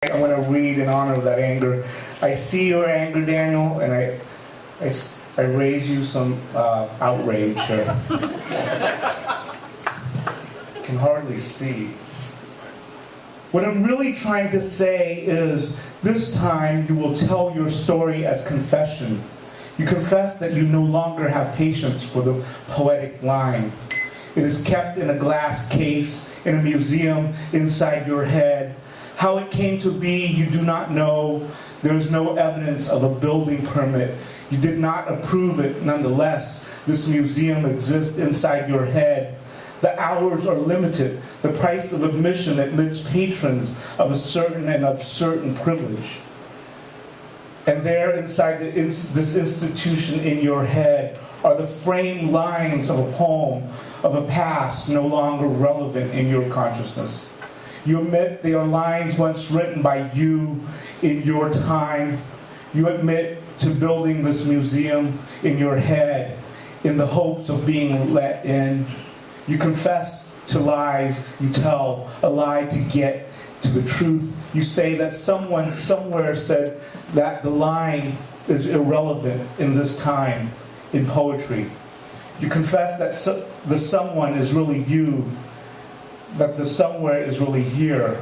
I'm going to read in honor of that anger. I see your anger, Daniel, and I raise you some outrage. I can hardly see. What I'm really trying to say is, this time you will tell your story as confession. You confess that you no longer have patience for the poetic line. It is kept in a glass case in a museum inside your head. How it came to be, you do not know. There is no evidence of a building permit. You did not approve it. Nonetheless, this museum exists inside your head. The hours are limited. The price of admission admits patrons of a certain privilege. And there inside this institution in your head are the framed lines of a poem of a past no longer relevant in your consciousness. You admit they are lines once written by you in your time. You admit to building this museum in your head in the hopes of being let in. You confess to lies you tell, a lie to get to the truth. You say that someone somewhere said that the line is irrelevant in this time in poetry. You confess that the someone is really you, that the somewhere is really here.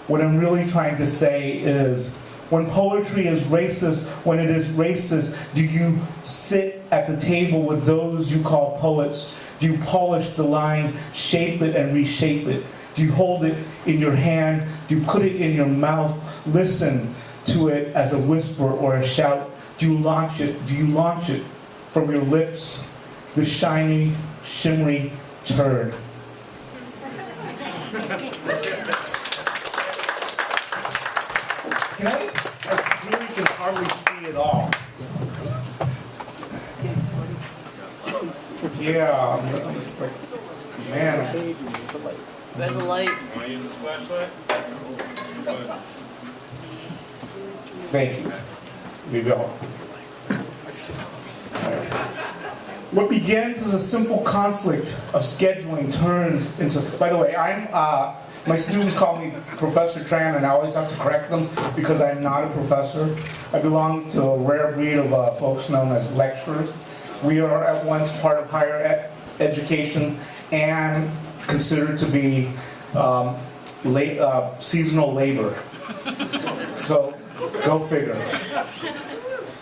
What I'm really trying to say is, when poetry is racist, when it is racist, do you sit at the table with those you call poets? Do you polish the line, shape it and reshape it? Do you hold it in your hand? Do you put it in your mouth? Listen to it as a whisper or a shout? Do you launch it? Do you launch it from your lips? The shiny, shimmery turd. I really can hardly see it all. Yeah, man. There's a light. Want to use this flashlight? Thank you. We go. What begins as a simple conflict of scheduling turns into. By the way, my students call me Professor Tran, and I always have to correct them because I'm not a professor. I belong to a rare breed of folks known as lecturers. We are at once part of higher education and considered to be seasonal labor. So, go figure.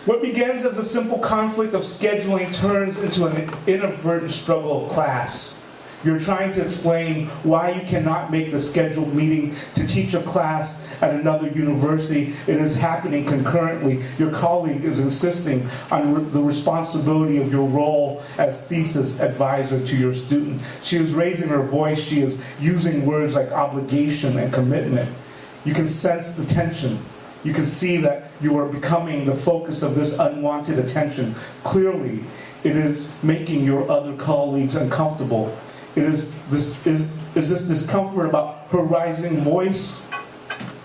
What begins as a simple conflict of scheduling turns into an inadvertent struggle of class. You're trying to explain why you cannot make the scheduled meeting to teach a class at another university. It is happening concurrently. Your colleague is insisting on the responsibility of your role as thesis advisor to your student. She is raising her voice. She is using words like obligation and commitment. You can sense the tension. You can see that you are becoming the focus of this unwanted attention. Clearly, it is making your other colleagues uncomfortable. Is this discomfort about her rising voice?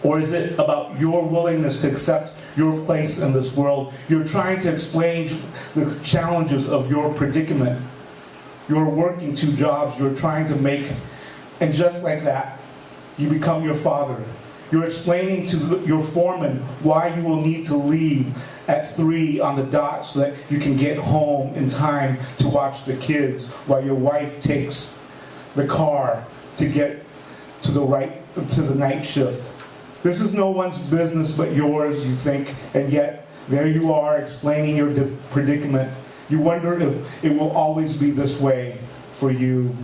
Or is it about your willingness to accept your place in this world? You're trying to explain the challenges of your predicament. You're working two jobs you're trying to make, and just like that, you become your father. You're explaining to your foreman why you will need to leave at 3 on the dot so that you can get home in time to watch the kids while your wife takes the car to get to the night shift. This is no one's business but yours, you think, and yet there you are explaining your predicament. You wonder if it will always be this way for you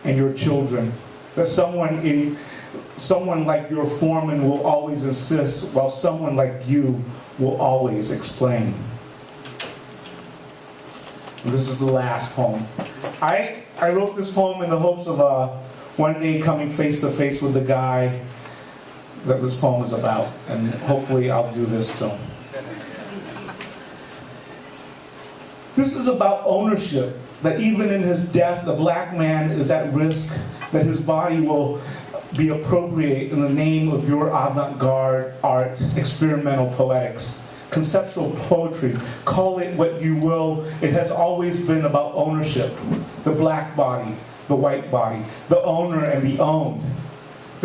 and your children, that someone like your foreman will always insist, while someone like you will always explain. And this is the last poem. I wrote this poem in the hopes of one day coming face to face with the guy that this poem is about, and hopefully I'll do this too. This is about ownership, that even in his death, the black man is at risk, that his body will be appropriated in the name of your avant-garde art, experimental poetics, conceptual poetry. Call it what you will. It has always been about ownership. The black body, the white body, the owner and the owned.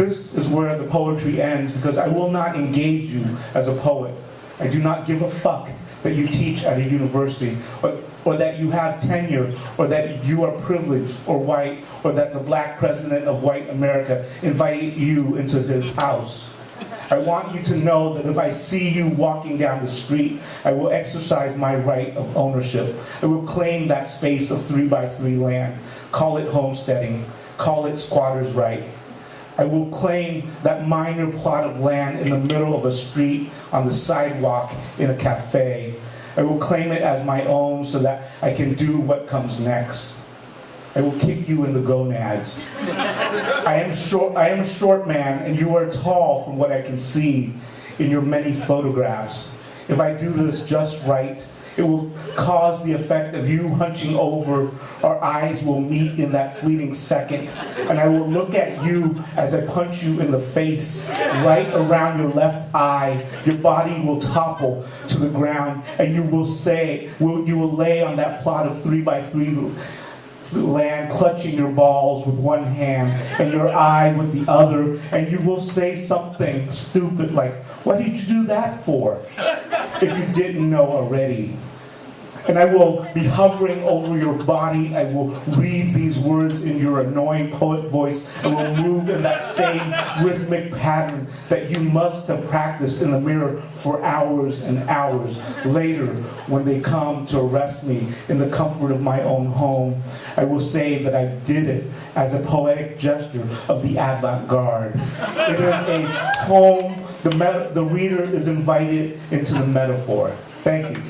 This is where the poetry ends, because I will not engage you as a poet. I do not give a fuck that you teach at a university, or that you have tenure, or that you are privileged or white, or that the black president of white America invited you into his house. I want you to know that if I see you walking down the street, I will exercise my right of ownership. I will claim that space of 3x3 land. Call it homesteading. Call it squatter's right. I will claim that minor plot of land in the middle of a street, on the sidewalk, in a cafe. I will claim it as my own so that I can do what comes next. I will kick you in the gonads. I am a short man, and you are tall from what I can see in your many photographs. If I do this just right, it will cause the effect of you hunching over. Our eyes will meet in that fleeting second, and I will look at you as I punch you in the face, right around your left eye. Your body will topple to the ground, and you will lay on that plot of 3x3 land, clutching your balls with one hand and your eye with the other, and you will say something stupid like, "What did you do that for?" if you didn't know already. And I will be hovering over your body. I will read these words in your annoying poet voice. I will move in that same rhythmic pattern that you must have practiced in the mirror for hours and hours. Later, when they come to arrest me in the comfort of my own home, I will say that I did it as a poetic gesture of the avant-garde. It is a poem. The reader is invited into the metaphor. Thank you.